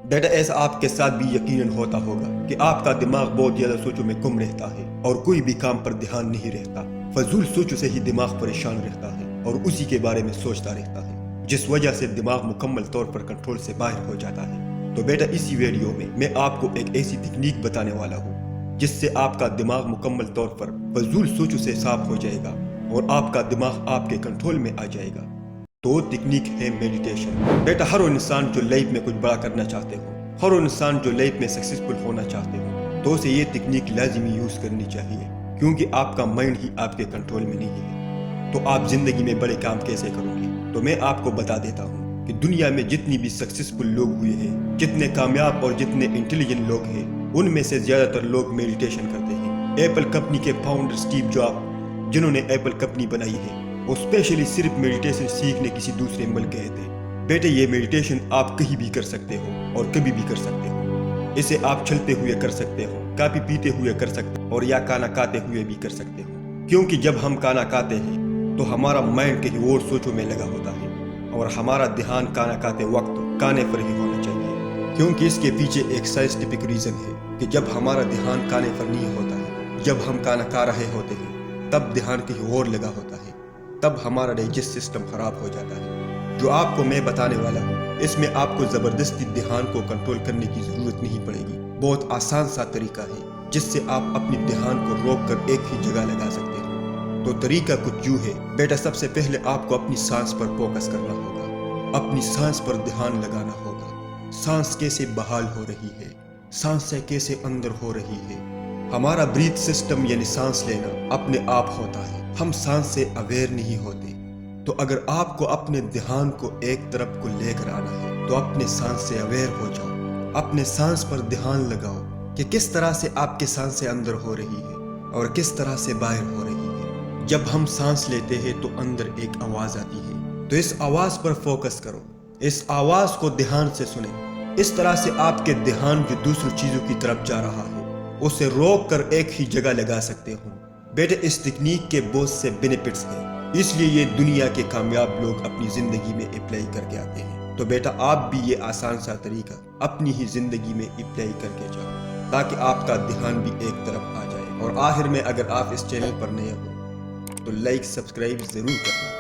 بیٹا ایسا آپ کے ساتھ بھی یقیناً ہوتا ہوگا کہ آپ کا دماغ بہت زیادہ سوچوں میں گم رہتا ہے اور کوئی بھی کام پر دھیان نہیں رہتا۔ فضول سوچوں سے ہی دماغ پریشان رہتا ہے اور اسی کے بارے میں سوچتا رہتا ہے، جس وجہ سے دماغ مکمل طور پر کنٹرول سے باہر ہو جاتا ہے۔ تو بیٹا اسی ویڈیو میں آپ کو ایک ایسی تکنیک بتانے والا ہوں جس سے آپ کا دماغ مکمل طور پر فضول سوچوں سے صاف ہو جائے گا اور آپ کا دماغ آپ کے کنٹرول میں آ جائے گا۔ تو تکنیک ہے میڈیٹیشن۔ بیٹا ہر انسان جو لائف میں کچھ بڑا کرنا چاہتے ہو، ہر انسان جو لائف میں سکسیسفل ہونا چاہتے ہو، تو اسے یہ تکنیک لازمی یوز کرنی چاہیے، کیونکہ آپ کا مائنڈ ہی آپ کے کنٹرول میں نہیں ہے۔ تو آپ زندگی میں بڑے کام کیسے کرو گے؟ تو میں آپ کو بتا دیتا ہوں کہ دنیا میں جتنی بھی سکسیسفل لوگ ہوئے ہیں، جتنے کامیاب اور جتنے انٹیلیجنٹ لوگ ہیں، ان میں سے زیادہ تر لوگ میڈیٹیشن کرتے ہیں۔ ایپل کمپنی کے فاؤنڈر اسٹیو جاب، جنہوں نے ایپل کمپنی بنائی ہے، وہ اسپیشلی صرف میڈیٹیشن سیکھنے کسی دوسرے ملک گئے تھے۔ بیٹے یہ میڈیٹیشن آپ کہیں بھی کر سکتے ہو اور کبھی بھی کر سکتے ہو۔ اسے آپ چلتے ہوئے کر سکتے ہو، کافی پیتے ہوئے کر سکتے ہو اور یا کھانا کھاتے ہوئے بھی کر سکتے ہو، کیونکہ جب ہم کھانا کھاتے ہیں تو ہمارا مائنڈ کہیں اور سوچوں میں لگا ہوتا ہے اور ہمارا دھیان کھانا کھاتے وقت کھانے پر ہی ہونا چاہیے، کیونکہ اس کے پیچھے ایک سائنٹیفک ریزن ہے کہ جب ہمارا دھیان کھانے پر نہیں ہوتا ہے، جب ہم کھانا کھا رہے ہوتے ہیں، تب دھیان کہیں اور لگا ہوتا ہے، تب ہمارا ڈائجسٹ سسٹم خراب ہو جاتا ہے۔ جو آپ کو میں بتانے والا ہوں، اس میں آپ کو زبردستی دھیان کو کنٹرول کرنے کی ضرورت نہیں پڑے گی۔ بہت آسان سا طریقہ ہے جس سے آپ اپنی دھیان کو روک کر ایک ہی جگہ لگا سکتے ہو۔ تو طریقہ کچھ یوں ہے بیٹا، سب سے پہلے آپ کو اپنی سانس پر فوکس کرنا ہوگا، اپنی سانس پر دھیان لگانا ہوگا۔ سانس کیسے بحال ہو رہی ہے، سانس سے کیسے اندر ہو رہی ہے۔ ہمارا بریتھ سسٹم یعنی سانس لینا اپنے آپ ہوتا ہے، ہم سانس سے اویئر نہیں ہوتے۔ تو اگر آپ کو اپنے دھیان کو ایک طرف کو لے کر آنا ہے تو اپنے سانس سے اویئر ہو جاؤ، اپنے سانس پر دھیان لگاؤ کہ کس طرح سے آپ کے سانس سے اندر ہو رہی ہے اور کس طرح سے باہر ہو رہی ہے۔ جب ہم سانس لیتے ہیں تو اندر ایک آواز آتی ہے، تو اس آواز پر فوکس کرو، اس آواز کو دھیان سے سنیں۔ اس طرح سے آپ کے دھیان جو دوسری چیزوں کی طرف جا رہا ہے اسے روک کر ایک ہی جگہ لگا سکتے ہو۔ بیٹے اس تکنیک کے بہت سے بینیفٹس ہیں، اس لیے یہ دنیا کے کامیاب لوگ اپنی زندگی میں اپلائی کر کے آتے ہیں۔ تو بیٹا آپ بھی یہ آسان سا طریقہ اپنی ہی زندگی میں اپلائی کر کے جاؤ تاکہ آپ کا دھیان بھی ایک طرف آ جائے۔ اور آخر میں اگر آپ اس چینل پر نئے ہو تو لائک سبسکرائب ضرور کرنا۔